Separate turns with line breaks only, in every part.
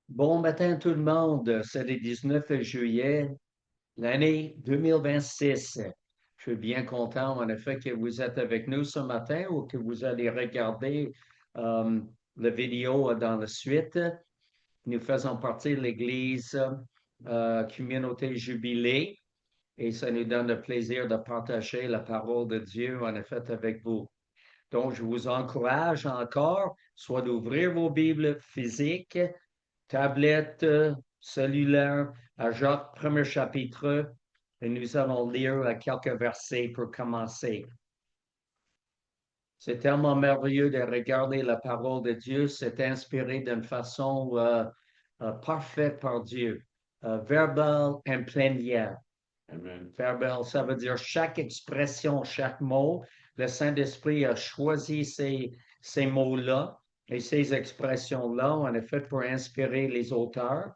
Bon matin tout le monde, c'est le 19 juillet, l'année 2026. Je suis bien content en effet que vous êtes avec nous ce matin ou que vous allez regarder euh, la vidéo dans la suite. Nous faisons partie de l'Église Communauté Jubilée et ça nous donne le plaisir de partager la parole de Dieu en effet avec vous. Donc, je vous encourage encore, soit d'ouvrir vos Bibles physiques, tablette, cellulaire, à Jacques, premier chapitre, et nous allons lire quelques versets pour commencer. C'est tellement merveilleux de regarder la parole de Dieu. C'est inspiré d'une façon parfaite par Dieu. Verbal and plénière. Verbal, ça veut dire chaque expression, chaque mot. Le Saint-Esprit a choisi ces mots-là et ces expressions-là, en effet, pour inspirer les auteurs.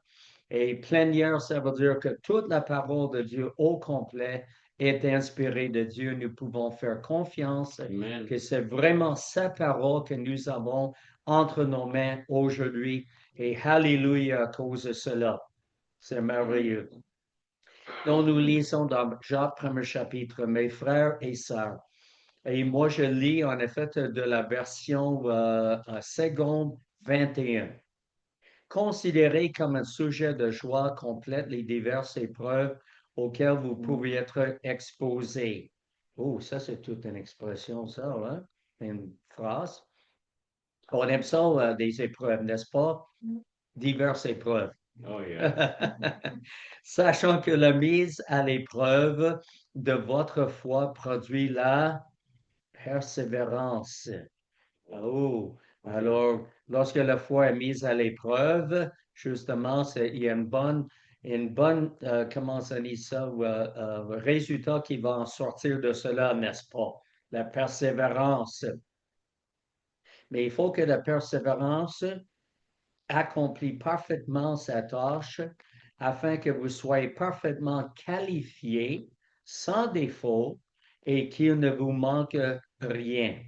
Et plénière, ça veut dire que toute la parole de Dieu au complet est inspirée de Dieu. Nous pouvons faire confiance
Amen.
que c'est vraiment sa parole que nous avons entre nos mains aujourd'hui. Et Alléluia à cause de cela. C'est merveilleux. Donc, nous lisons dans Jacques, premier chapitre, mes frères et sœurs. Et moi, je lis en effet de la version seconde 21. Considérez comme un sujet de joie complète les diverses épreuves auxquelles vous pouvez être exposés. Oh, ça, c'est toute une expression, ça, hein? Une phrase. On aime ça, des épreuves, n'est-ce pas? Diverses épreuves.
Oh, yeah.
Sachant que la mise à l'épreuve de votre foi produit la persévérance. Oh, alors, lorsque la foi est mise à l'épreuve, justement, il y a comment ça dit ça, résultat qui va en sortir de cela, n'est-ce pas? La persévérance. Mais il faut que la persévérance accomplit parfaitement sa tâche afin que vous soyez parfaitement qualifiés, sans défaut, et qu'il ne vous manque rien.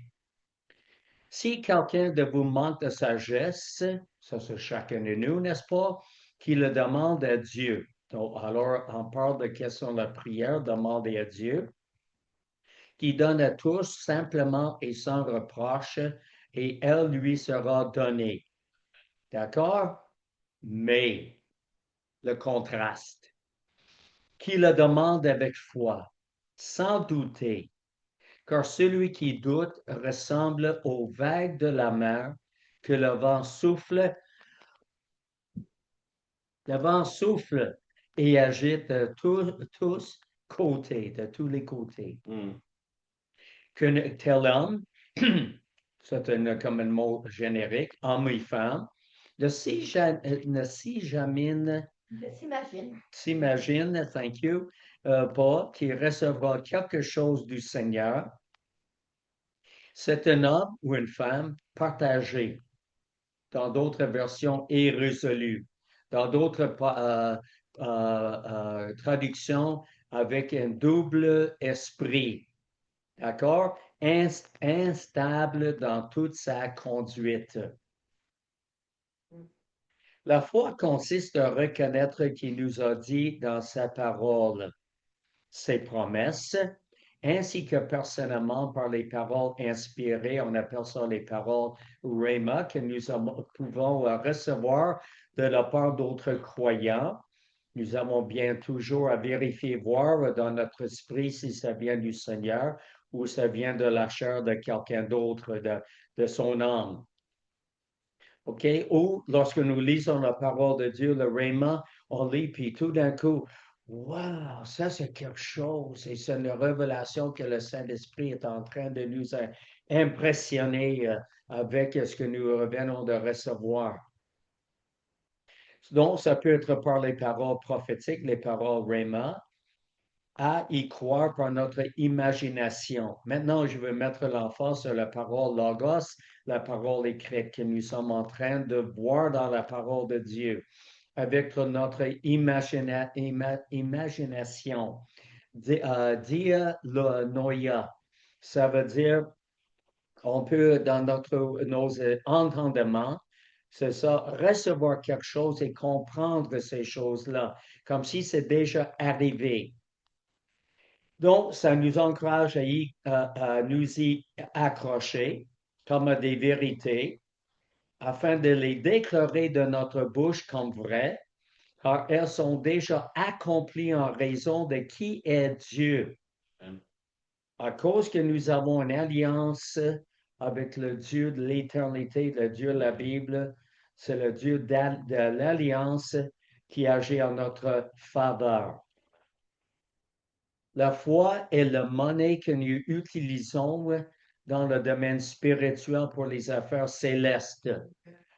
Si quelqu'un de vous manque de sagesse, ça c'est chacun de nous, n'est-ce pas, qui le demande à Dieu. Donc, alors, on parle de question de la prière, demander à Dieu, qui donne à tous simplement et sans reproche, et elle lui sera donnée. D'accord? Mais le contraste, qui le demande avec foi, sans douter, car celui qui doute ressemble aux vagues de la mer que le vent souffle et agite de tous côtés, de tous les côtés. Que tel homme, c'est comme un mot générique, homme et femme, ne s'imagine, thank you, pas qu'il recevra quelque chose du Seigneur. C'est un homme ou une femme partagé. Dans d'autres versions, irrésolu. Dans d'autres traductions, avec un double esprit. D'accord? Instable dans toute sa conduite. La foi consiste à reconnaître qu'il nous a dit dans sa parole ses promesses, ainsi que personnellement par les paroles inspirées, on appelle ça les paroles Rhema, que nous pouvons recevoir de la part d'autres croyants. Nous avons bien toujours à vérifier, voir dans notre esprit si ça vient du Seigneur ou ça vient de la chair de quelqu'un d'autre, de son âme. OK? Ou lorsque nous lisons la parole de Dieu, le Rhema, on lit, puis tout d'un coup, wow, ça c'est quelque chose. Et c'est une révélation que le Saint-Esprit est en train de nous impressionner avec ce que nous revenons de recevoir. Donc, ça peut être par les paroles prophétiques, les paroles Rhema, à y croire par notre imagination. Maintenant, je veux mettre l'emphase sur la parole Logos, la parole écrite que nous sommes en train de voir dans la parole de Dieu, avec notre imagination. Dianoia, ça veut dire qu'on peut, dans nos entendements, C'est ça, recevoir quelque chose et comprendre ces choses-là, comme si c'est déjà arrivé. Donc, ça nous encourage à nous y accrocher comme des vérités afin de les déclarer de notre bouche comme vraies, car elles sont déjà accomplies en raison de qui est Dieu. À cause que nous avons une alliance avec le Dieu de l'éternité, le Dieu de la Bible, c'est le Dieu de l'alliance qui agit en notre faveur. La foi est la monnaie que nous utilisons dans le domaine spirituel pour les affaires célestes.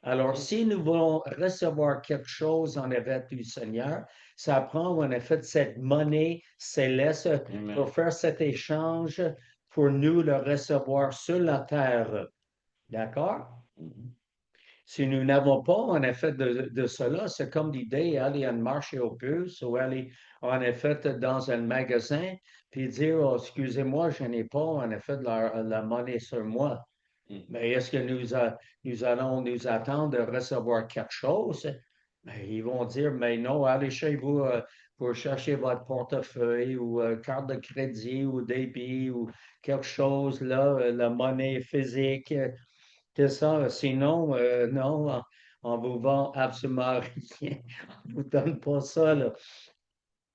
Alors, si nous voulons recevoir quelque chose en effet du Seigneur, ça prend en effet cette monnaie céleste pour faire cet échange, pour nous le recevoir sur la terre. D'accord? Si nous n'avons pas en effet de cela, c'est comme l'idée d'aller à un marché aux puces ou aller en effet dans un magasin puis dire, oh, excusez-moi, je n'ai pas en effet de la monnaie sur moi. Mais est-ce que nous allons nous attendre de recevoir quelque chose? Mais ils vont dire, mais non, allez chez vous pour chercher votre portefeuille ou carte de crédit ou débit ou quelque chose, là, la monnaie physique. C'est ça. Sinon, non, on vous vend absolument rien. On ne vous donne pas ça, là,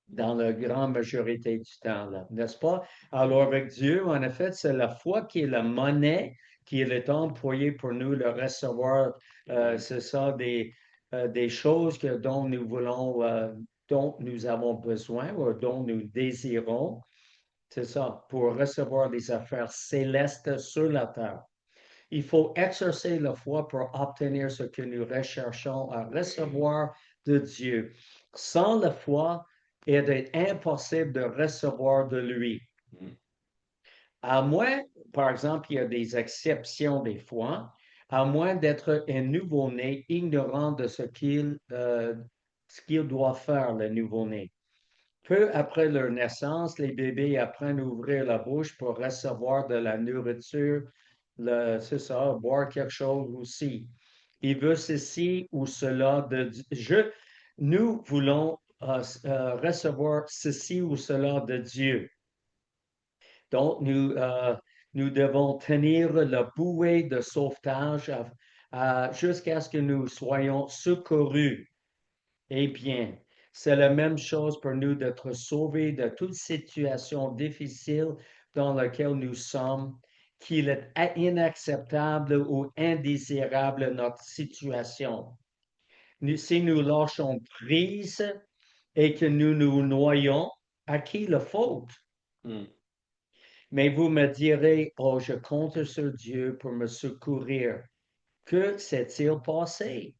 dans la grande majorité du temps, là, n'est-ce pas? Alors, avec Dieu, en effet, c'est la foi qui est la monnaie qu'il est employée pour nous le recevoir. C'est ça, des choses dont nous voulons, dont nous avons besoin ou dont nous désirons. C'est ça, pour recevoir des affaires célestes sur la terre. Il faut exercer la foi pour obtenir ce que nous recherchons à recevoir de Dieu. Sans la foi, il est impossible de recevoir de lui. À moins, par exemple, il y a des exceptions des fois, à moins d'être un nouveau-né ignorant de ce qu'il doit faire, le nouveau-né. Peu après leur naissance, les bébés apprennent à ouvrir la bouche pour recevoir de la nourriture, c'est ça, boire quelque chose aussi. Il veut ceci ou cela nous voulons recevoir ceci ou cela de Dieu. Donc, nous devons tenir la bouée de sauvetage jusqu'à ce que nous soyons secourus. Eh bien, c'est la même chose pour nous d'être sauvés de toute situation difficile dans laquelle nous sommes, qu'il est inacceptable ou indésirable notre situation. Si nous lâchons prise et que nous nous noyons, à qui la faute? Mais vous me direz, oh, je compte sur Dieu pour me secourir. Que s'est-il passé?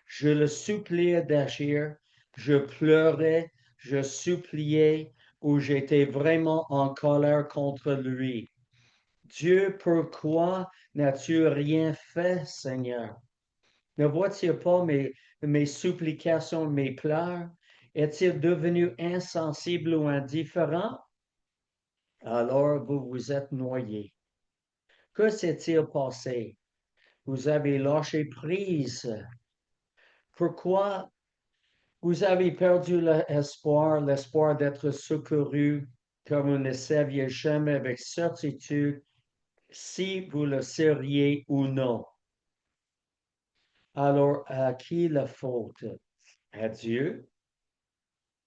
Je le suppliais d'agir, je pleurais, je suppliais, ou j'étais vraiment en colère contre lui. Dieu, pourquoi n'as-tu rien fait, Seigneur? Ne vois-tu pas mes supplications, mes pleurs? Est-il devenu insensible ou indifférent? Alors vous vous êtes noyé. Que s'est-il passé? Vous avez lâché prise. Pourquoi vous avez perdu l'espoir d'être secouru, car vous ne saviez jamais avec certitude si vous le seriez ou non. Alors, à qui la faute? À Dieu?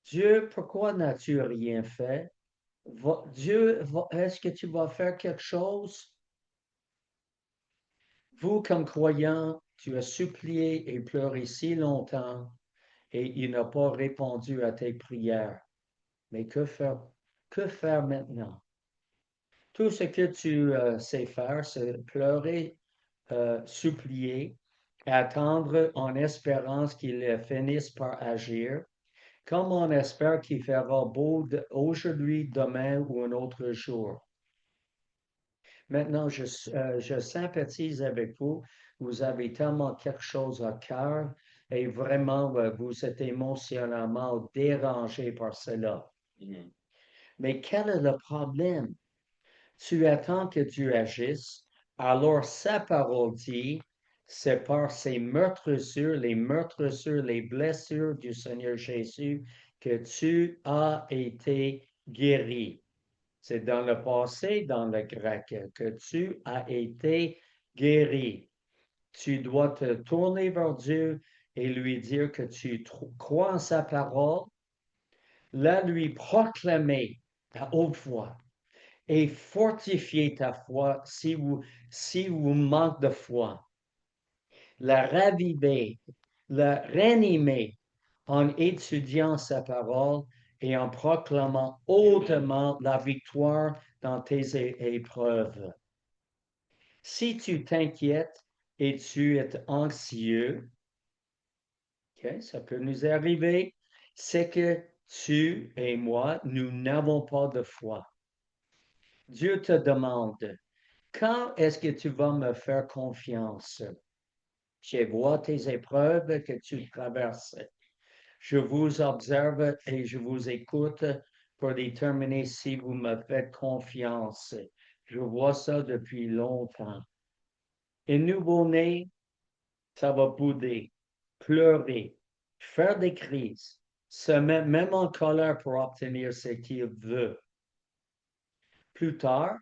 Dieu, pourquoi n'as-tu rien fait? Est-ce que tu vas faire quelque chose? Vous, comme croyant, tu as supplié et pleuré si longtemps et il n'a pas répondu à tes prières. Mais que faire? Que faire maintenant? Tout ce que tu sais faire, c'est pleurer, supplier, attendre en espérance qu'il finisse par agir, comme on espère qu'il fera beau aujourd'hui, demain ou un autre jour. Maintenant, je sympathise avec vous. Vous avez tellement quelque chose à cœur et vraiment, vous êtes émotionnellement dérangé par cela. Mais quel est le problème? Tu attends que Dieu agisse, alors sa parole dit, c'est par ces meurtrissures, les meurtrissures, les blessures du Seigneur Jésus que tu as été guéri. C'est dans le passé, dans le grec, que tu as été guéri. Tu dois te tourner vers Dieu et lui dire que tu crois en sa parole, la lui proclamer à haute voix et fortifier ta foi si vous manquez de foi. La raviver, la ranimer en étudiant sa parole et en proclamant hautement la victoire dans tes épreuves. Si tu t'inquiètes et tu es anxieux, okay, ça peut nous arriver, c'est que tu et moi, nous n'avons pas de foi. Dieu te demande, quand est-ce que tu vas me faire confiance? Je vois tes épreuves que tu traverses. Je vous observe et je vous écoute pour déterminer si vous me faites confiance. Je vois ça depuis longtemps. Un nouveau-né, ça va bouder, pleurer, faire des crises, se mettre même en colère pour obtenir ce qu'il veut. Plus tard,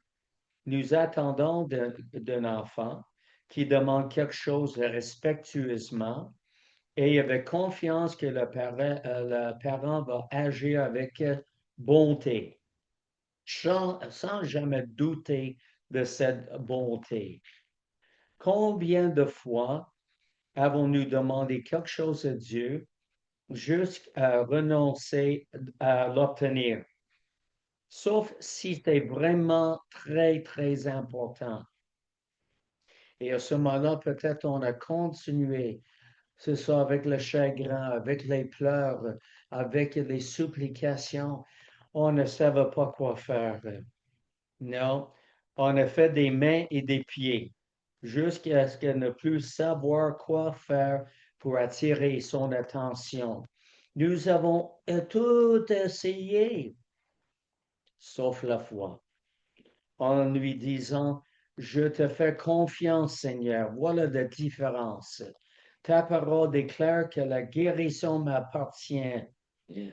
nous attendons d'un enfant qui demande quelque chose respectueusement et avec confiance que le parent va agir avec bonté, sans jamais douter de cette bonté. Combien de fois avons-nous demandé quelque chose à Dieu jusqu'à renoncer à l'obtenir? Sauf si c'était vraiment très, très important. Et à ce moment-là, peut-être on a continué. C'est ça, avec le chagrin, avec les pleurs, avec les supplications. On ne savait pas quoi faire. Non, on a fait des mains et des pieds jusqu'à ce qu'elle ne plus savoir quoi faire pour attirer son attention. Nous avons tout essayé, sauf la foi, en lui disant, je te fais confiance, Seigneur. Voilà la différence. Ta parole déclare que la guérison m'appartient.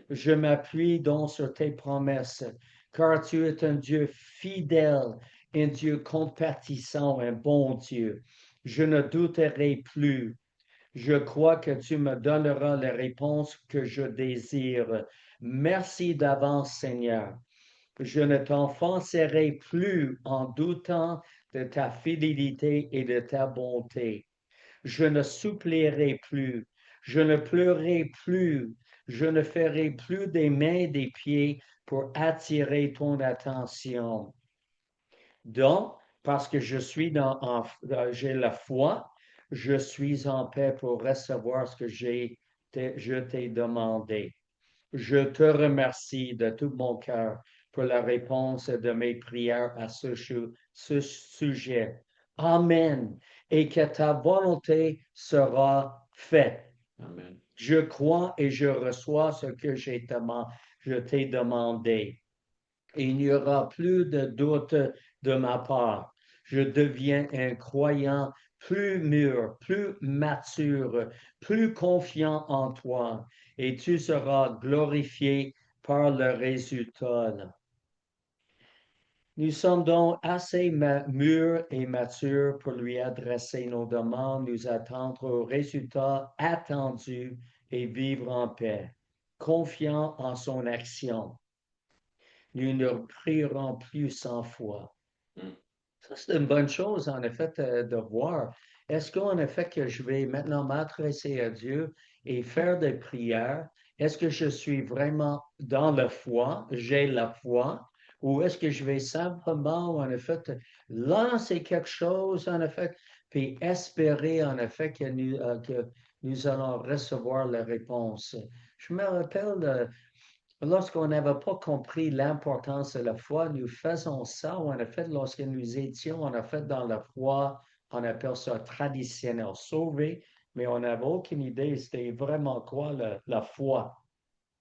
Je m'appuie donc sur tes promesses, car tu es un Dieu fidèle, un Dieu compatissant, un bon Dieu. Je ne douterai plus. Je crois que tu me donneras les réponses que je désire. Merci d'avance, Seigneur. Je ne t'enfoncerai plus en doutant de ta fidélité et de ta bonté. Je ne supplierai plus, je ne pleurerai plus, je ne ferai plus des mains et des pieds pour attirer ton attention. Donc, parce que j'ai la foi, je suis en paix pour recevoir ce que je t'ai demandé. Je te remercie de tout mon cœur pour la réponse de mes prières à ce sujet. Amen. Et que ta volonté sera faite.
Amen.
Je crois et je reçois ce que je t'ai demandé. Il n'y aura plus de doute de ma part. Je deviens un croyant plus mûr, plus mature, plus confiant en toi, et tu seras glorifié par le résultat. Nous sommes donc assez mûrs et matures pour lui adresser nos demandes, nous attendre au résultat attendu et vivre en paix, confiant en son action. Nous ne prierons plus sans foi.
Mm.
Ça, c'est une bonne chose, en effet, de voir. Est-ce qu'en effet, que je vais maintenant m'adresser à Dieu et faire des prières? Est-ce que je suis vraiment dans la foi? J'ai la foi? Ou est-ce que je vais simplement, en effet, lancer quelque chose, en effet, puis espérer, en effet, que nous allons recevoir la réponse? Je me rappelle lorsqu'on n'avait pas compris l'importance de la foi, nous faisons ça, en effet, lorsque nous étions, en effet, dans la foi, on appelle ça traditionnel, sauvé, mais on n'avait aucune idée c'était vraiment quoi la foi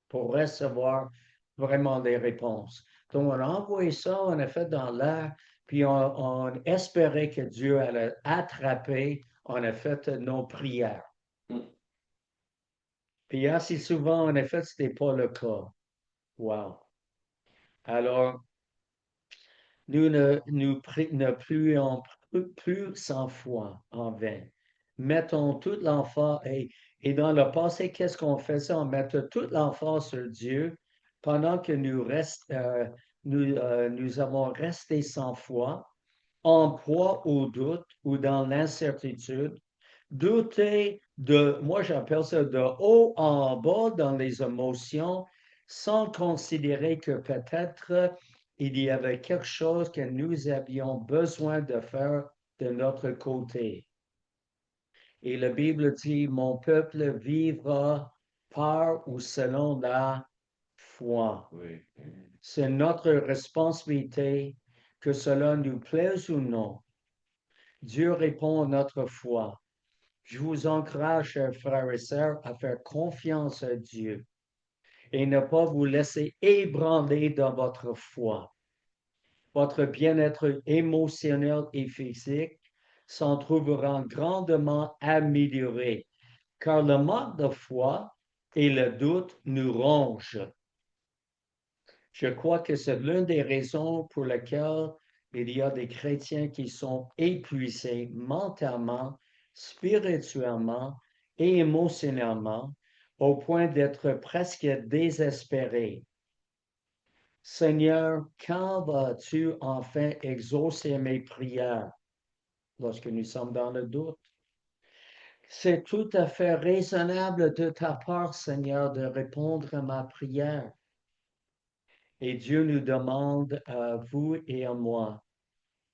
pour recevoir vraiment des réponses. Donc, on a envoyé ça, en effet, dans l'air, puis on espérait que Dieu allait attraper, on a fait nos prières.
Mm.
Puis assez souvent, en effet, ce n'était pas le cas. Wow. Alors, nous ne prions plus sans foi en vain. Mettons toute l'emphase, et dans le passé, qu'est-ce qu'on faisait? On mettait toute l'emphase sur Dieu pendant que nous avons resté sans foi, en proie au doute ou dans l'incertitude. Douter moi j'appelle ça de haut en bas dans les émotions, sans considérer que peut-être il y avait quelque chose que nous avions besoin de faire de notre côté. Et la Bible dit, mon peuple vivra par ou selon la foi.
Oui.
C'est notre responsabilité, que cela nous plaise ou non. Dieu répond à notre foi. Je vous encourage, chers frères et sœurs, à faire confiance à Dieu et ne pas vous laisser ébranler dans votre foi. Votre bien-être émotionnel et physique s'en trouvera grandement amélioré, car le manque de foi et le doute nous rongent. Je crois que c'est l'une des raisons pour lesquelles il y a des chrétiens qui sont épuisés mentalement, spirituellement et émotionnellement au point d'être presque désespérés. Seigneur, quand vas-tu enfin exaucer mes prières lorsque nous sommes dans le doute? C'est tout à fait raisonnable de ta part, Seigneur, de répondre à ma prière. Et Dieu nous demande à vous et à moi,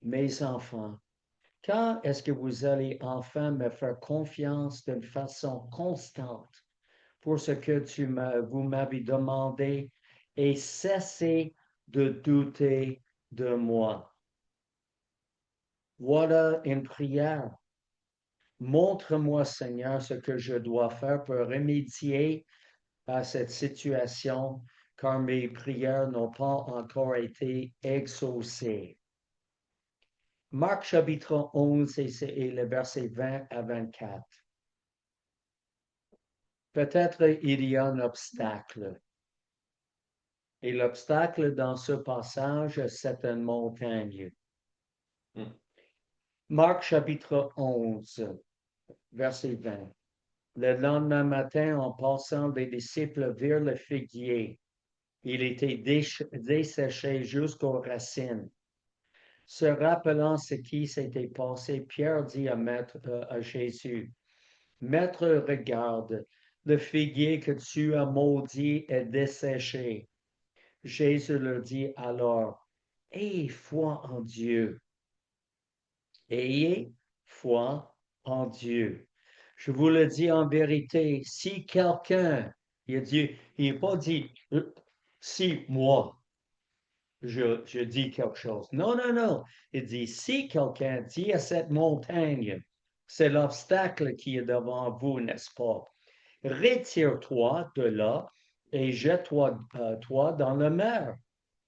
mes enfants, quand est-ce que vous allez enfin me faire confiance d'une façon constante pour ce que vous m'avez demandé et cesser de douter de moi? Voilà une prière. Montre-moi, Seigneur, ce que je dois faire pour remédier à cette situation, car mes prières n'ont pas encore été exaucées. Marc chapitre 11 et le verset 20 à 24. Peut-être il y a un obstacle. Et l'obstacle dans ce passage, c'est une montagne.
Mm.
Marc chapitre 11, verset 20. Le lendemain matin, en passant, les disciples virent le figuier. Il était desséché jusqu'aux racines. Se rappelant ce qui s'était passé, Pierre dit à Jésus, Maître, regarde, le figuier que tu as maudit est desséché. Jésus leur dit alors, Ayez foi en Dieu. Ayez foi en Dieu. Je vous le dis en vérité, si quelqu'un, il n'a pas dit, si moi, je dis quelque chose. Non, non, non. Il dit, si quelqu'un dit à cette montagne, c'est l'obstacle qui est devant vous, n'est-ce pas? Retire-toi de là et jette-toi toi dans la mer.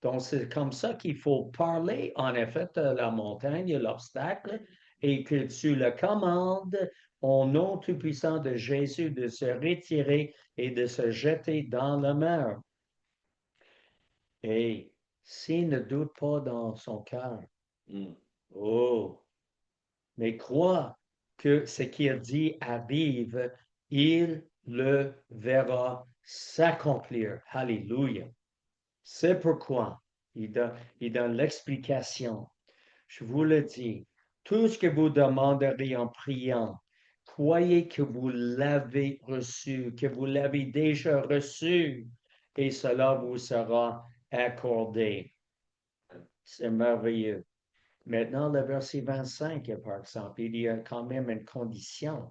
Donc, c'est comme ça qu'il faut parler, en effet, de la montagne, l'obstacle, et que tu le commandes au nom tout-puissant de Jésus de se retirer et de se jeter dans la mer. Et s'il ne doute pas dans son cœur,
Mm.
oh, mais croit que ce qu'il dit arrive, il le verra s'accomplir. Alléluia. C'est pourquoi il donne l'explication. Je vous le dis, tout ce que vous demanderez en priant, croyez que vous l'avez reçu, que vous l'avez déjà reçu, et cela vous sera accordé. C'est merveilleux. Maintenant, le verset 25, par exemple, il y a quand même une condition.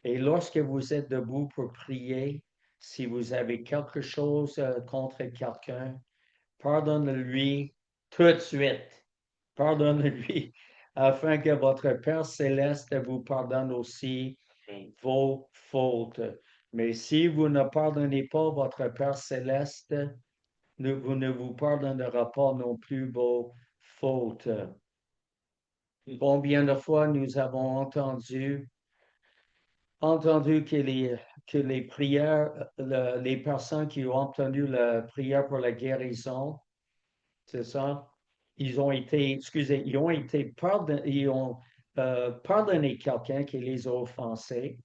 Et lorsque vous êtes debout pour prier, si vous avez quelque chose contre quelqu'un, pardonne-lui tout de suite. Pardonne-lui afin que votre Père céleste vous pardonne aussi vos fautes. Mais si vous ne pardonnez pas votre Père céleste, vous ne vous pardonnera pas non plus vos fautes. Combien de fois nous avons entendu que les prières, les personnes qui ont obtenu la prière pour la guérison, c'est ça? Ils ont été ils ont pardonné quelqu'un qui les a offensés.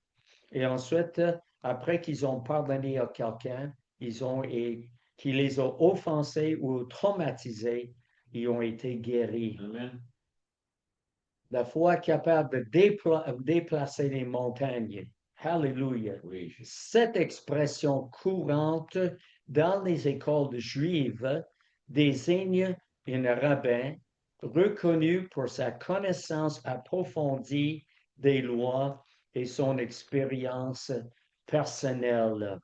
Et ensuite, après qu'ils ont pardonné à quelqu'un, qui les a offensés ou traumatisés, ils ont été guéris.
Amen.
La foi est capable de déplacer les montagnes. Hallelujah.
Oui.
Cette expression courante dans les écoles juives désigne un rabbin reconnu pour sa connaissance approfondie des lois et son expérience personnelle.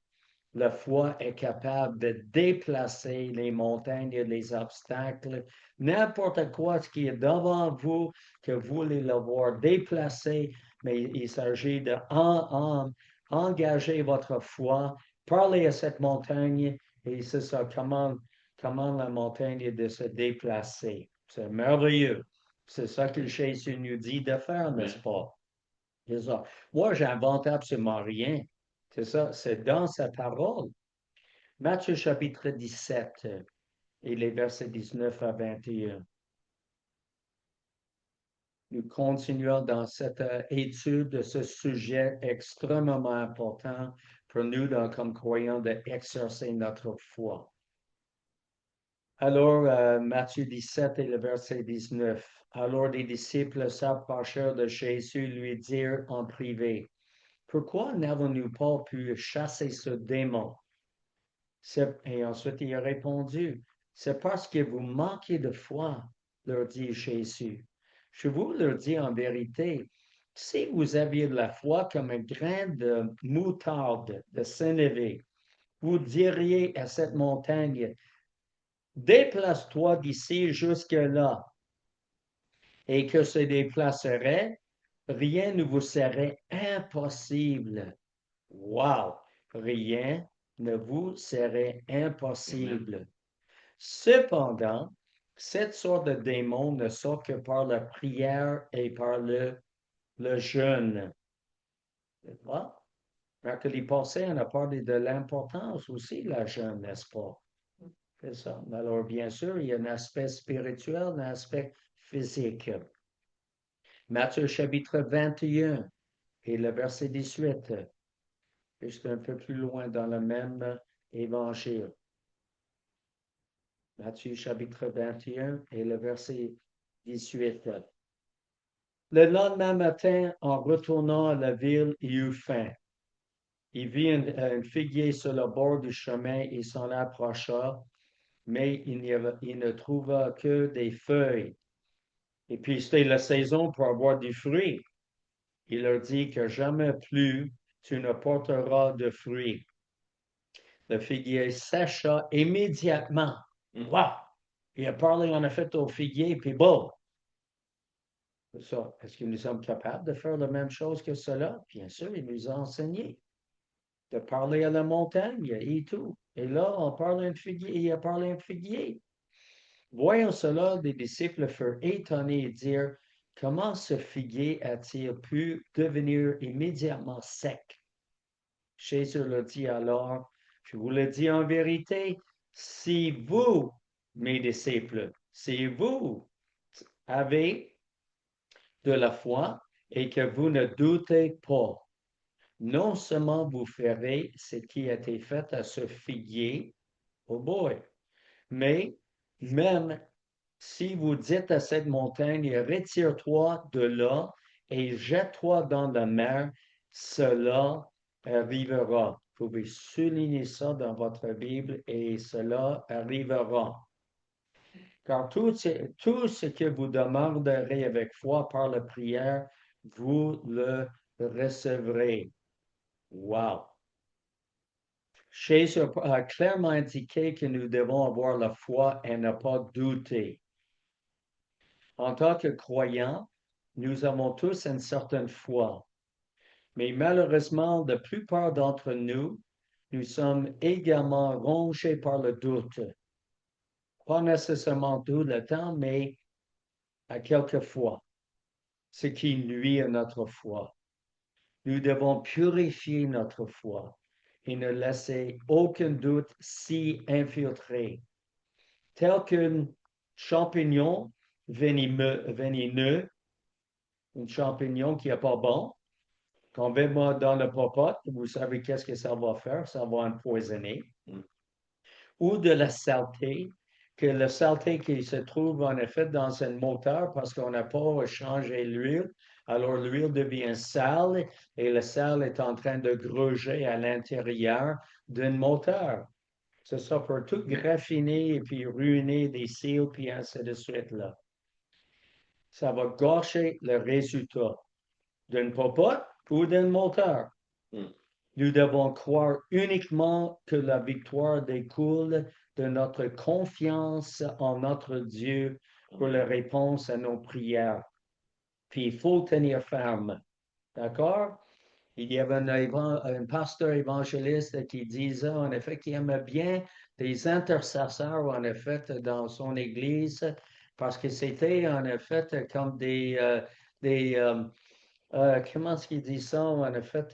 La foi est capable de déplacer les montagnes et les obstacles, n'importe quoi ce qui est devant vous, que vous voulez le voir déplacé, mais il s'agit d'engager votre foi, parler à cette montagne, et c'est ça, comment la montagne est de se déplacer. C'est merveilleux. C'est ça que Jésus nous dit de faire, n'est-ce pas? C'est ça. Moi, j'invente absolument rien. C'est ça, c'est dans sa parole. Matthieu chapitre 17 et les versets 19 à 21. Nous continuons dans cette étude de ce sujet extrêmement important pour nous comme croyants d'exercer notre foi. Alors, Matthieu 17 et le verset 19. Alors les disciples s'approchèrent de Jésus, lui dirent en privé, pourquoi n'avons-nous pas pu chasser ce démon? Et ensuite, il a répondu, c'est parce que vous manquez de foi, leur dit Jésus. Je vous le dis en vérité, si vous aviez de la foi comme un grain de moutarde, de sénévé, vous diriez à cette montagne, déplace-toi d'ici jusque-là, et que se déplacerait, rien ne vous serait impossible. Wow! Rien ne vous serait impossible. Amen. Cependant, cette sorte de démon ne sort que par la prière et par le jeûne. Mercredi passé, on a parlé de l'importance aussi de la jeûne, n'est-ce pas? C'est ça. Alors, bien sûr, il y a un aspect spirituel, un aspect physique. Matthieu chapitre 21 et le verset 18, juste un peu plus loin dans le même évangile. Matthieu chapitre 21 et le verset 18. Le lendemain matin, en retournant à la ville, il eut faim. Il vit un figuier sur le bord du chemin et s'en approcha, mais il ne trouva que des feuilles. Et puis c'était la saison pour avoir du fruit. Il leur dit que jamais plus tu ne porteras de fruits. Le figuier sécha immédiatement. Wow! Il a parlé en effet au figuier, puis bon. Ça, est-ce que nous sommes capables de faire la même chose que cela? Bien sûr, il nous a enseigné de parler à la montagne et tout. Et là, on parle un figuier, il a parlé un figuier. Voyant cela, les disciples furent étonnés et dirent, comment ce figuier a-t-il pu devenir immédiatement sec? Jésus leur dit alors, je vous le dis en vérité, si vous, mes disciples, si vous avez de la foi et que vous ne doutez pas, non seulement vous ferez ce qui a été fait à ce figuier, oh boy, mais même si vous dites à cette montagne, retire-toi de là et jette-toi dans la mer, cela arrivera. Vous pouvez souligner ça dans votre Bible et cela arrivera. Car tout ce que vous demanderez avec foi par la prière, vous le recevrez. Wow! Jésus a clairement indiqué que nous devons avoir la foi et ne pas douter. En tant que croyants, nous avons tous une certaine foi. Mais malheureusement, la plupart d'entre nous, nous sommes également rongés par le doute. Pas nécessairement tout le temps, mais à quelques fois. ce qui nuit à notre foi. Nous devons purifier notre foi et ne laisser aucun doute s'y infiltrer. Tel qu'un champignon venimeux, un champignon qui n'est pas bon, qu'on met dans le popote, vous savez qu'est-ce que ça va faire? Ça va empoisonner. Ou de la saleté, que la saleté qui se trouve en effet dans un moteur parce qu'on n'a pas changé l'huile. Alors l'huile devient sale et le sel est en train de gruger à l'intérieur d'un moteur. C'est ça pour tout graffiner et puis ruiner des cils, puis ainsi de suite là. Ça va gâcher le résultat d'une popote ou d'un moteur. Nous devons croire uniquement que la victoire découle de notre confiance en notre Dieu pour la réponse à nos prières. Puis il faut tenir ferme. D'accord? Il y avait un pasteur évangéliste qui disait en effet qu'il aimait bien des intercesseurs en effet dans son église parce que c'était en effet comme comment est-ce qu'il dit ça? En effet,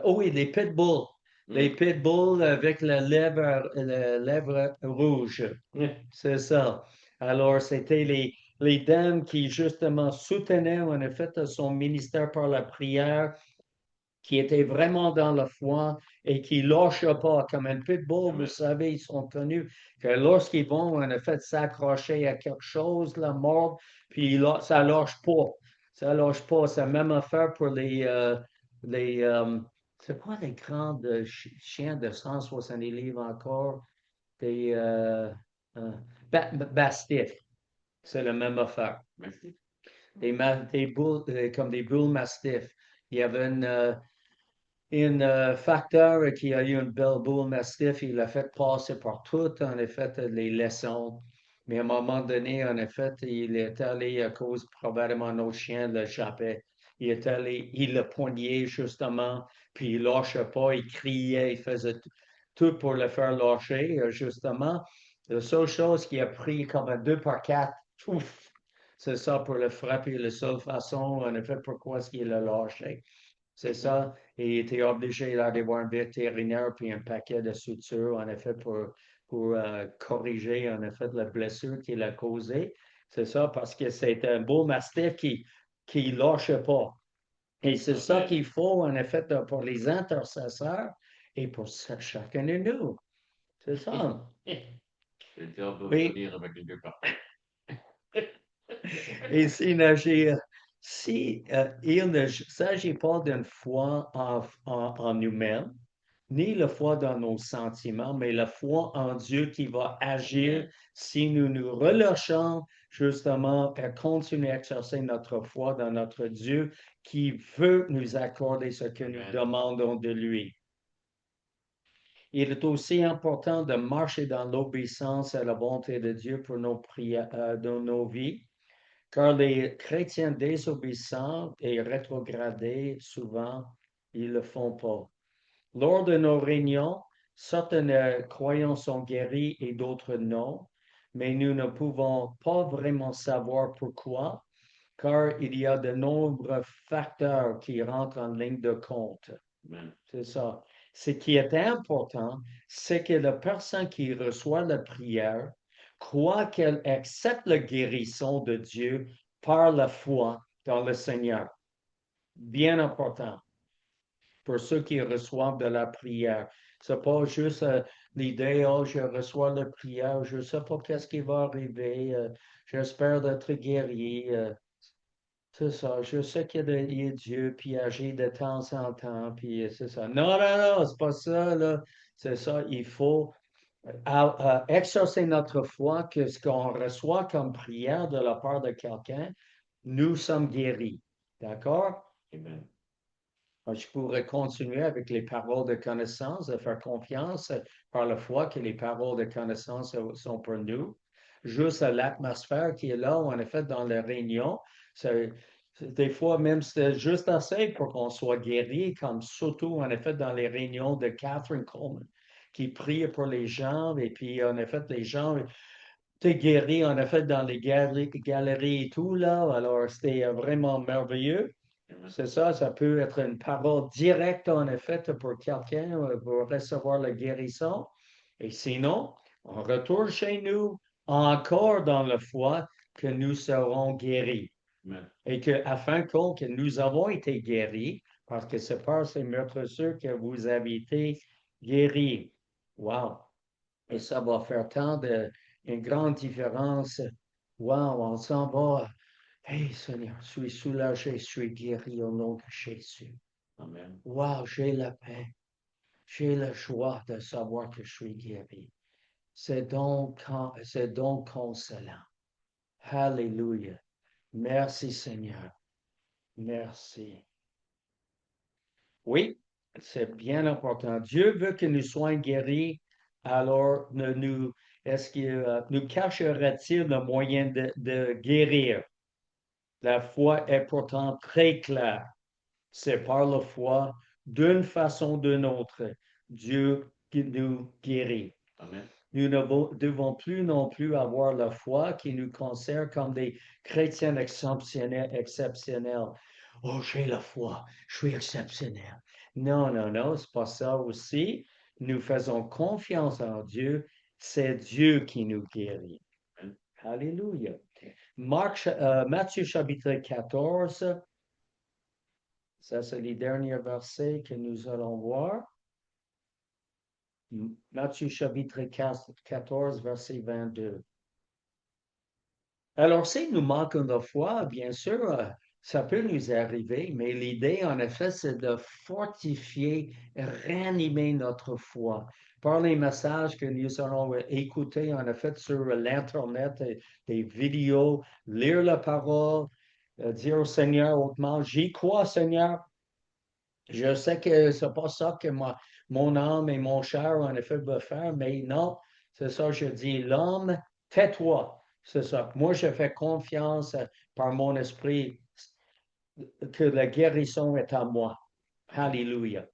oh oui, les pitbulls. Les pitbulls avec la lèvre rouge. C'est ça. Alors, c'était les dames qui, justement, soutenaient, en effet, son ministère par la prière, qui étaient vraiment dans la foi et qui ne lâchent pas. Comme un pitbull, vous savez, ils sont connus que lorsqu'ils vont, en effet, s'accrocher à quelque chose, la mort, puis ça ne lâche pas. Ça ne lâche pas. C'est la même affaire pour les c'est quoi les grands chiens de 170 livres encore? Des euh, Bastifs. C'est la même affaire. Des boules, comme des boules mastifs. Il y avait un facteur qui a eu une belle boule mastif, il a fait passer par toutes, en effet, les leçons. Mais à un moment donné, en effet, il est allé à cause probablement nos chiens le jappait. Il est allé, il le poignait justement, puis il lâchait pas, il criait, il faisait tout pour le faire lâcher, justement. La seule chose qui a pris comme un 2 par 4, ouf, c'est ça pour le frapper, la seule façon, en effet, pourquoi est-ce qu'il l'a lâché. C'est ça. Et il était obligé d'aller voir un vétérinaire puis un paquet de sutures, en effet, pour corriger, en effet, la blessure qu'il a causée. C'est ça, parce que c'est un beau mastif qui ne lâche pas. Et c'est ça qu'il faut, en effet, pour les intercesseurs et pour chacun de nous. C'est ça. Oui. Et s'il ne s'agit pas d'une foi en nous-mêmes, ni la foi dans nos sentiments, mais la foi en Dieu qui va agir si nous nous relâchons justement à continuer à exercer notre foi dans notre Dieu qui veut nous accorder ce que nous demandons de lui. Il est aussi important de marcher dans l'obéissance à la volonté de Dieu pour nos prières, dans nos vies. Car les chrétiens désobéissants et rétrogradés, souvent, ils ne le font pas. Lors de nos réunions, certains croyants sont guéris et d'autres non, mais nous ne pouvons pas vraiment savoir pourquoi, car il y a de nombreux facteurs qui rentrent en ligne de compte. C'est ça. Ce qui est important, c'est que la personne qui reçoit la prière croit qu'elle accepte la guérison de Dieu par la foi dans le Seigneur. Bien important pour ceux qui reçoivent de la prière. C'est pas juste l'idée, oh, je reçois la prière, je ne sais pas qu'est-ce qui va arriver, j'espère d'être guéri. C'est ça, je sais qu'il y a Dieu, puis agit de temps en temps, puis c'est ça. Non, non, non, c'est pas ça, là. C'est ça, il faut exercer notre foi que ce qu'on reçoit comme prière de la part de quelqu'un, nous sommes guéris. D'accord? Amen. Je pourrais continuer avec les paroles de connaissance, de faire confiance par la foi que les paroles de connaissance sont pour nous. Juste l'atmosphère qui est là, en effet, dans la réunion, des fois même c'est juste assez pour qu'on soit guéri, comme surtout en effet dans les réunions de Catherine Coleman, qui prie pour les gens, et puis en effet, les gens t'es guéri, en effet, dans les galeries et tout, là. Alors, c'était vraiment merveilleux.
Amen.
C'est ça, ça peut être une parole directe, en effet, pour quelqu'un pour recevoir la guérison. Et sinon, on retourne chez nous encore dans la foi que nous serons guéris.
Amen.
Et que, afin que nous avons été guéris, parce que c'est par ces meurtrissures que vous avez été guéris. Wow! Et ça va faire une grande différence. Wow, on s'en va. Hey Seigneur, je suis soulagé, je suis guéri au nom de Jésus.
Amen.
Wow, j'ai la paix. J'ai la joie de savoir que je suis guéri. C'est donc consolant. Alléluia. Merci Seigneur. Merci. Oui, c'est bien important. Dieu veut que nous soyons guéris. Alors, est-ce qu'il nous cacherait-il le moyen de guérir? La foi est pourtant très claire. C'est par la foi, d'une façon ou d'une autre, Dieu qui nous guérit.
Amen.
Nous ne devons plus non plus avoir la foi qui nous considère comme des chrétiens exceptionnels. Oh, j'ai la foi, je suis exceptionnel. Non, non, non, c'est pas ça aussi. Nous faisons confiance en Dieu. C'est Dieu qui nous guérit.
Amen.
Alléluia. Matthieu chapitre 14, ça c'est les derniers versets que nous allons voir. Matthieu chapitre 14, verset 22. Alors, si nous manquons de foi, bien sûr, ça peut nous arriver, mais l'idée, en effet, c'est de fortifier, ranimer notre foi par les messages que nous allons écouter, en effet, sur l'Internet, des vidéos, lire la parole, dire au Seigneur hautement, j'y crois, Seigneur. Je sais que c'est pas ça que mon âme et mon chair, en effet, veulent faire, mais non, c'est ça, je dis, l'homme, tais-toi. C'est ça. Moi, je fais confiance par mon esprit que la guérison est à moi. Alléluia.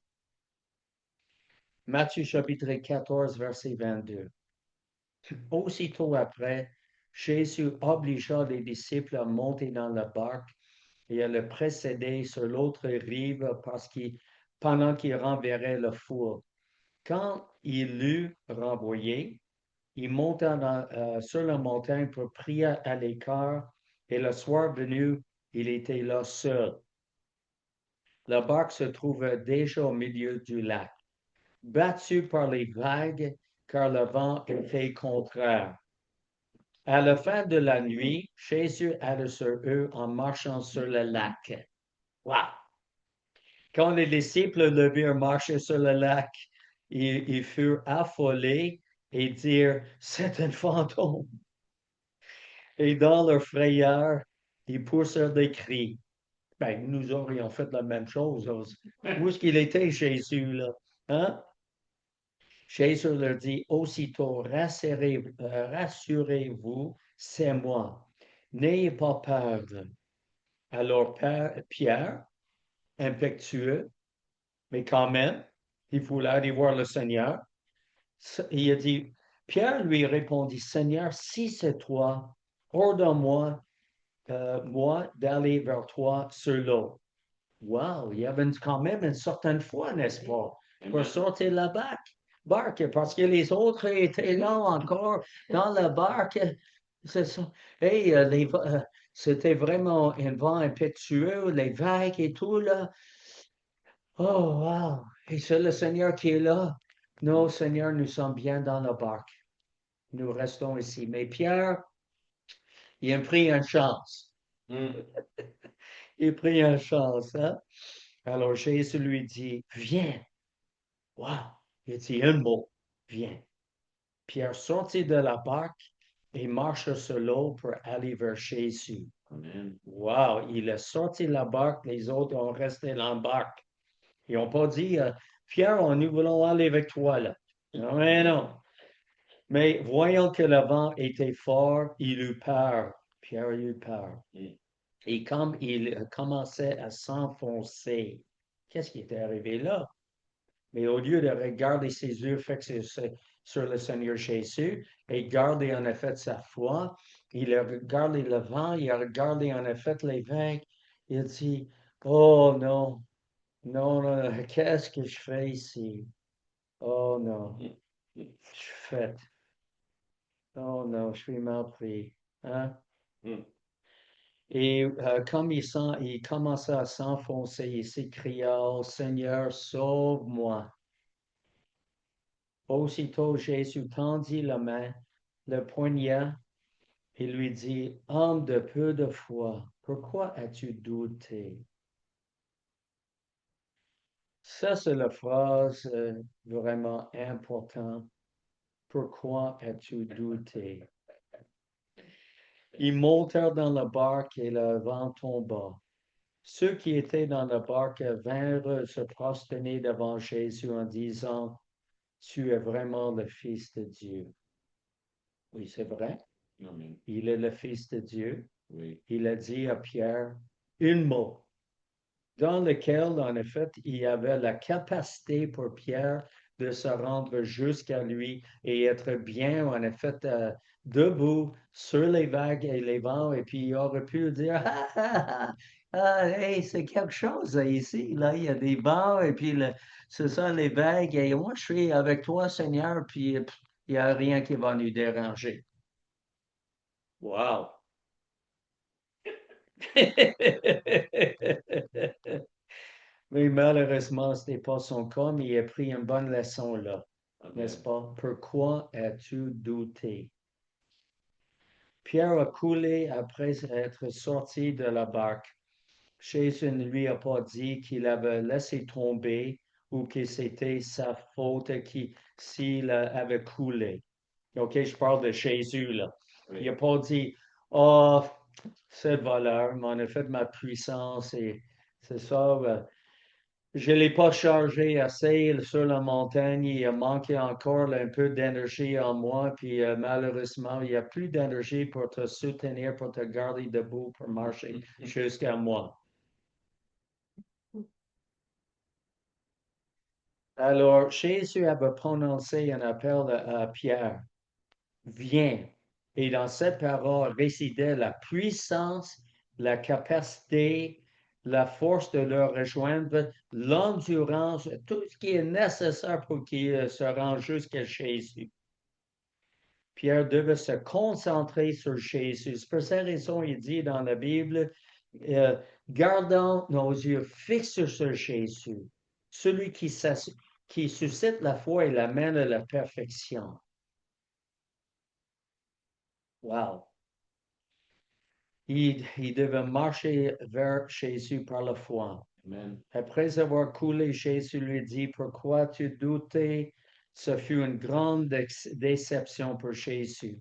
Matthieu chapitre 14, verset 22. Aussitôt après, Jésus obligea les disciples à monter dans la barque et à le précéder sur l'autre rive pendant qu'il renverrait la foule. Quand il l'eut renvoyé, il monta sur la montagne pour prier à l'écart, et le soir venu, il était là seul. La barque se trouvait déjà au milieu du lac, battue par les vagues, car le vent était contraire. À la fin de la nuit, Jésus alla sur eux en marchant sur le lac. Wow! Quand les disciples le virent marcher sur le lac, ils furent affolés et dirent, c'est un fantôme. Et dans leur frayeur, ils poussèrent des cris. Ben, nous aurions fait la même chose. Où est-ce qu'il était, Jésus, là? Hein? Jésus leur dit, aussitôt, rassurez-vous, c'est moi. N'ayez pas peur. Alors, Pierre, impétueux, mais quand même, il voulait aller voir le Seigneur. Il a dit, Pierre lui répondit, Seigneur, si c'est toi, ordonne-moi, moi, d'aller vers toi sur l'eau. Wow, il y avait quand même une certaine foi, n'est-ce pas, pour sortir la barque, parce que les autres étaient là encore dans la barque. C'est ça. Et c'était vraiment un vent impétueux, les vagues et tout, là. Oh, wow. Et c'est le Seigneur qui est là. Non, Seigneur, nous sommes bien dans la barque. Nous restons ici. Mais Pierre, il a pris une chance.
Mm.
Il a pris une chance, hein? Alors Jésus lui dit, viens. Wow. Il dit un mot, viens. Pierre sortit de la barque et marcha sur l'eau pour aller vers Jésus.
Amen.
Wow. Il a sorti de la barque, les autres ont resté dans la barque. Ils n'ont pas dit, Pierre, nous voulons aller avec toi, là. Non, mais non. Mais voyant que le vent était fort, il eut peur. Pierre eut peur.
Mm.
Et comme il commençait à s'enfoncer, qu'est-ce qui était arrivé là? Mais au lieu de regarder ses yeux fixés sur le Seigneur Jésus et gardé en effet sa foi. Il a regardé le vent, il a regardé en effet l'évêque. Il dit, oh non, non, non, qu'est-ce que je fais ici? Oh non, je suis fait. Oh non, je suis mal pris. Hein? Et comme il commença à s'enfoncer, il s'écria, oh Seigneur, sauve-moi. Aussitôt Jésus tendit la main, le poigna et lui dit, homme de peu de foi, pourquoi as-tu douté? Ça, c'est la phrase vraiment importante. Pourquoi as-tu douté? Ils montèrent dans la barque et le vent tomba. Ceux qui étaient dans la barque vinrent se prosterner devant Jésus en disant, tu es vraiment le Fils de Dieu. Oui, c'est vrai.
Amen.
Il est le Fils de Dieu.
Oui.
Il a dit à Pierre un mot dans lequel, en effet, il y avait la capacité pour Pierre de se rendre jusqu'à lui et être bien, en effet, debout sur les vagues et les vents. Et puis, il aurait pu dire, hey, c'est quelque chose ici. Là, il y a des vents et puis c'est ça, les vagues. Et moi, je suis avec toi, Seigneur, puis il n'y a rien qui va nous déranger. Wow! Mais malheureusement, ce n'est pas son cas, mais il a pris une bonne leçon là, n'est-ce pas? Pourquoi as-tu douté? Pierre a coulé après être sorti de la barque. Jésus ne lui a pas dit qu'il avait laissé tomber ou que c'était sa faute s'il avait coulé. OK, je parle de Jésus là.
Oui.
Il n'a pas dit, oh, cette valeur m'en a fait ma puissance et c'est ça. Je ne l'ai pas chargé assez sur la montagne. Il a manqué encore un peu d'énergie en moi. Puis malheureusement, il n'y a plus d'énergie pour te soutenir, pour te garder debout, pour marcher jusqu'à moi. Alors, Jésus avait prononcé un appel à Pierre. Viens. Et dans cette parole résidait la puissance, la capacité, la force de le rejoindre, l'endurance, tout ce qui est nécessaire pour qu'il se rende jusqu'à Jésus. Pierre devait se concentrer sur Jésus. C'est pour cette raison, il dit dans la Bible, gardons nos yeux fixés sur Jésus, celui qui suscite la foi et l'amène à la perfection. Wow! Il devait marcher vers Jésus par la foi.
Amen.
Après avoir coulé, Jésus lui dit, pourquoi tu doutais? Ce fut une grande déception pour Jésus.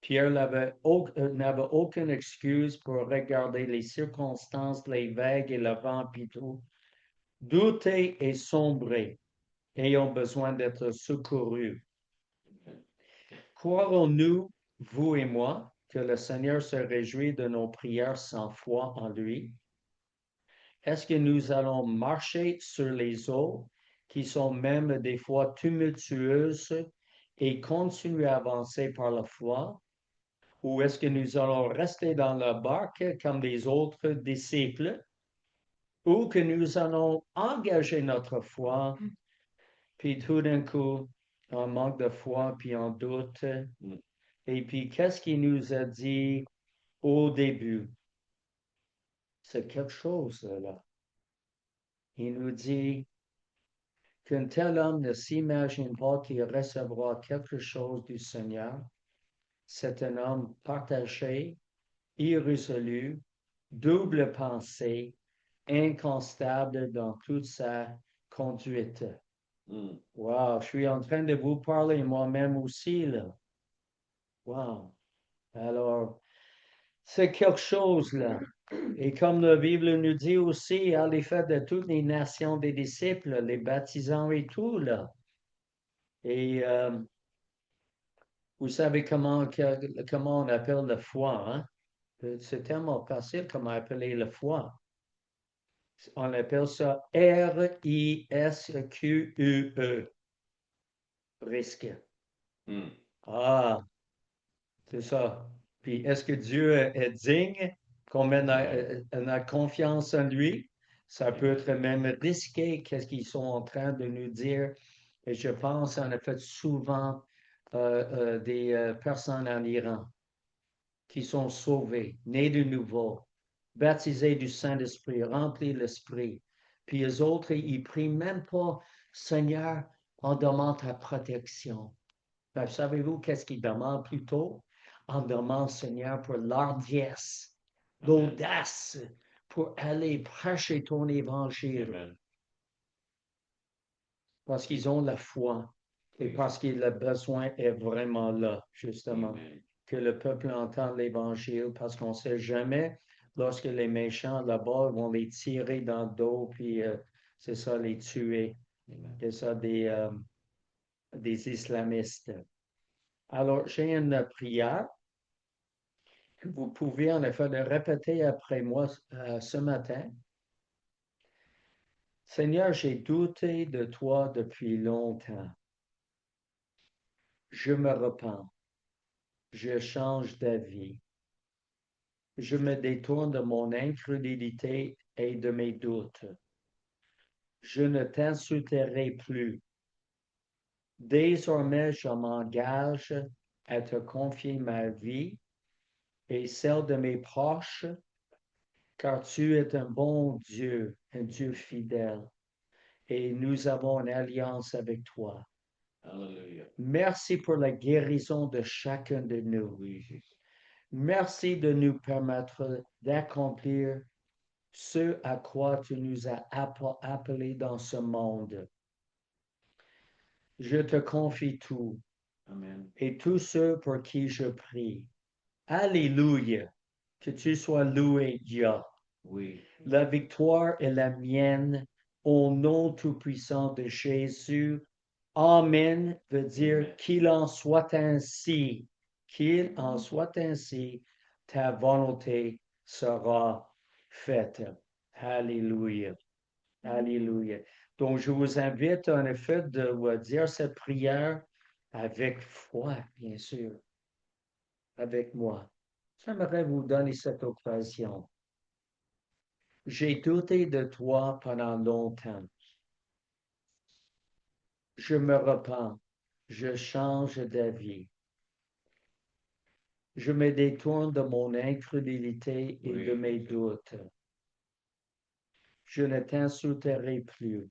Pierre n'avait aucune excuse pour regarder les circonstances, les vagues et le vent, puis tout. Douter et sombrer, ayant besoin d'être secourus. Croirons-nous, vous et moi, que le Seigneur se réjouit de nos prières sans foi en lui? Est-ce que nous allons marcher sur les eaux qui sont même des fois tumultueuses et continuer à avancer par la foi? Ou est-ce que nous allons rester dans la barque comme les autres disciples? Ou que nous allons engager notre foi, puis tout d'un coup, on manque de foi, puis on doute. Et puis, qu'est-ce qu'il nous a dit au début? C'est quelque chose là. Il nous dit qu'un tel homme ne s'imagine pas qu'il recevra quelque chose du Seigneur. C'est un homme partagé, irrésolu, double pensée, inconstable dans toute sa conduite. Wow, je suis en train de vous parler moi-même aussi, là. Wow. Alors, c'est quelque chose, là. Et comme la Bible nous dit aussi, à l'effet de toutes les nations des disciples, les baptisants et tout, là. Et vous savez comment on appelle la foi, hein? C'est tellement facile comment appeler la foi. On appelle ça R-I-S-Q-U-E. risque.
Mm.
Ah, c'est ça. Puis est-ce que Dieu est digne qu'on mette notre confiance en lui? Ça peut être même risqué, qu'est-ce qu'ils sont en train de nous dire. Et je pense en effet souvent des personnes en Iran qui sont sauvées, nées de nouveau, baptisées du Saint-Esprit, remplies de l'Esprit. Puis les autres, ils prient même pas, Seigneur, on demande ta protection. Ben, savez-vous qu'est-ce qu'ils demandent plutôt? On demande, Seigneur, pour l'hardiesse, l'audace, pour aller prêcher ton évangile.
Amen.
Parce qu'ils ont la foi et parce que le besoin est vraiment là, justement.
Amen.
Que le peuple entende l'évangile parce qu'on ne sait jamais lorsque les méchants là-bas vont les tirer dans le dos, puis c'est ça, les tuer.
Amen.
C'est ça, des islamistes. Alors, j'ai une prière que vous pouvez en effet le répéter après moi ce matin. Seigneur, j'ai douté de toi depuis longtemps. Je me repens. Je change d'avis. Je me détourne de mon incrédulité et de mes doutes. Je ne t'insulterai plus. Désormais, je m'engage à te confier ma vie et celle de mes proches, car tu es un bon Dieu, un Dieu fidèle, et nous avons une alliance avec toi.
Hallelujah.
Merci pour la guérison de chacun de nous.
Oui, Jésus.
Merci de nous permettre d'accomplir ce à quoi tu nous as appelés dans ce monde. Je te confie tout
Amen.
et tous ceux pour qui je prie. Alléluia. Que tu sois loué, Dieu.
Oui.
La victoire est la mienne au nom tout-puissant de Jésus. Amen veut dire
Amen.
qu'il en soit ainsi. Qu'il en soit ainsi. Ta volonté sera faite. Alléluia. Alléluia. Donc, je vous invite en effet de dire cette prière avec foi, bien sûr, avec moi. J'aimerais vous donner cette occasion. J'ai douté de toi pendant longtemps. Je me repens. Je change d'avis. Je me détourne de mon incrédulité et
Oui,
de mes
Jésus.
doutes. Je ne t'insulterai plus.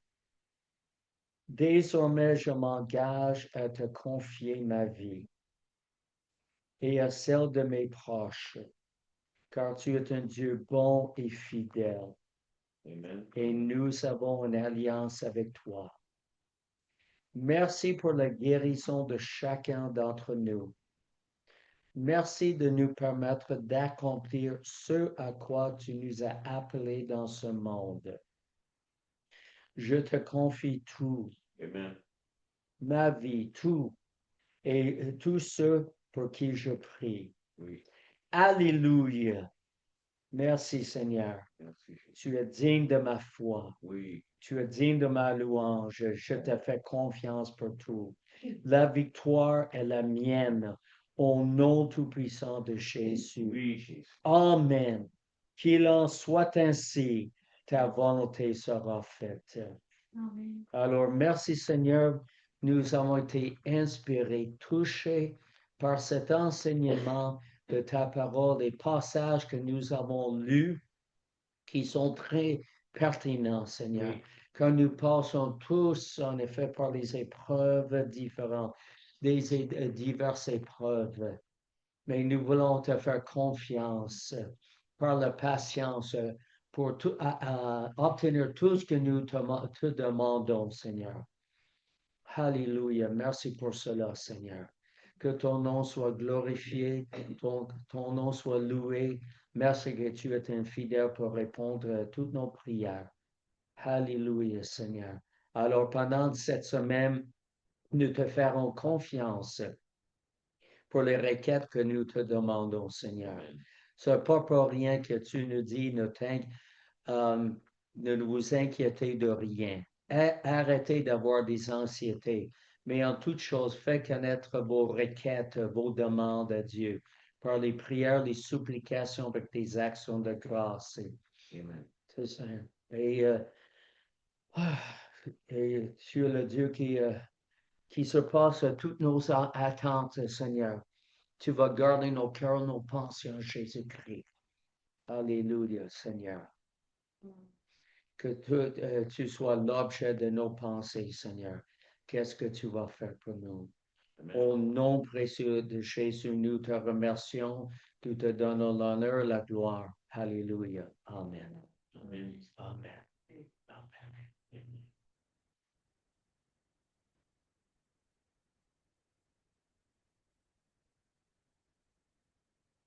Désormais, je m'engage à te confier ma vie et à celle de mes proches, car tu es un Dieu bon et fidèle,
Amen.
et nous avons une alliance avec toi. Merci pour la guérison de chacun d'entre nous. Merci de nous permettre d'accomplir ce à quoi tu nous as appelés dans ce monde. Je te confie tout,
Amen.
ma vie, tout, et tous ceux pour qui je prie.
Oui.
Alléluia. Merci Seigneur.
Merci, Jésus.
Tu es digne de ma foi.
Oui.
Tu es digne de ma louange. Je te fais confiance pour tout. La victoire est la mienne au nom tout-puissant de Jésus.
Oui, Jésus.
Amen. Qu'il en soit ainsi. Ta volonté sera faite.
Amen.
Alors, merci Seigneur. Nous avons été inspirés, touchés par cet enseignement de ta parole, les passages que nous avons lus qui sont très pertinents, Seigneur.
Oui.
Quand nous passons tous, en effet, par les épreuves différentes, diverses épreuves, mais nous voulons te faire confiance par la patience pour à obtenir tout ce que nous te demandons, Seigneur. Alléluia. Merci pour cela, Seigneur. Que ton nom soit glorifié, ton nom soit loué. Merci que tu es un fidèle pour répondre à toutes nos prières. Alléluia, Seigneur. Alors, pendant cette semaine, nous te ferons confiance pour les requêtes que nous te demandons, Seigneur.
Amen.
Ce n'est pas pour rien que tu nous dis, ne vous inquiétez de rien. Arrêtez d'avoir des anxiétés. Mais en toute chose, fais connaître vos requêtes, vos demandes à Dieu, par les prières, les supplications avec des actions de grâce.
Amen.
C'est ça. Et, ah, et sur le Dieu qui surpasse toutes nos attentes, Seigneur. Tu vas garder nos cœurs, nos pensées en Jésus-Christ. Alléluia, Seigneur. Que tu sois l'objet de nos pensées, Seigneur. Qu'est-ce que tu vas faire pour nous?
Amen.
Au nom précieux de Jésus, nous te remercions. Nous te donnons l'honneur et la gloire. Alléluia. Amen.
Amen.
Amen.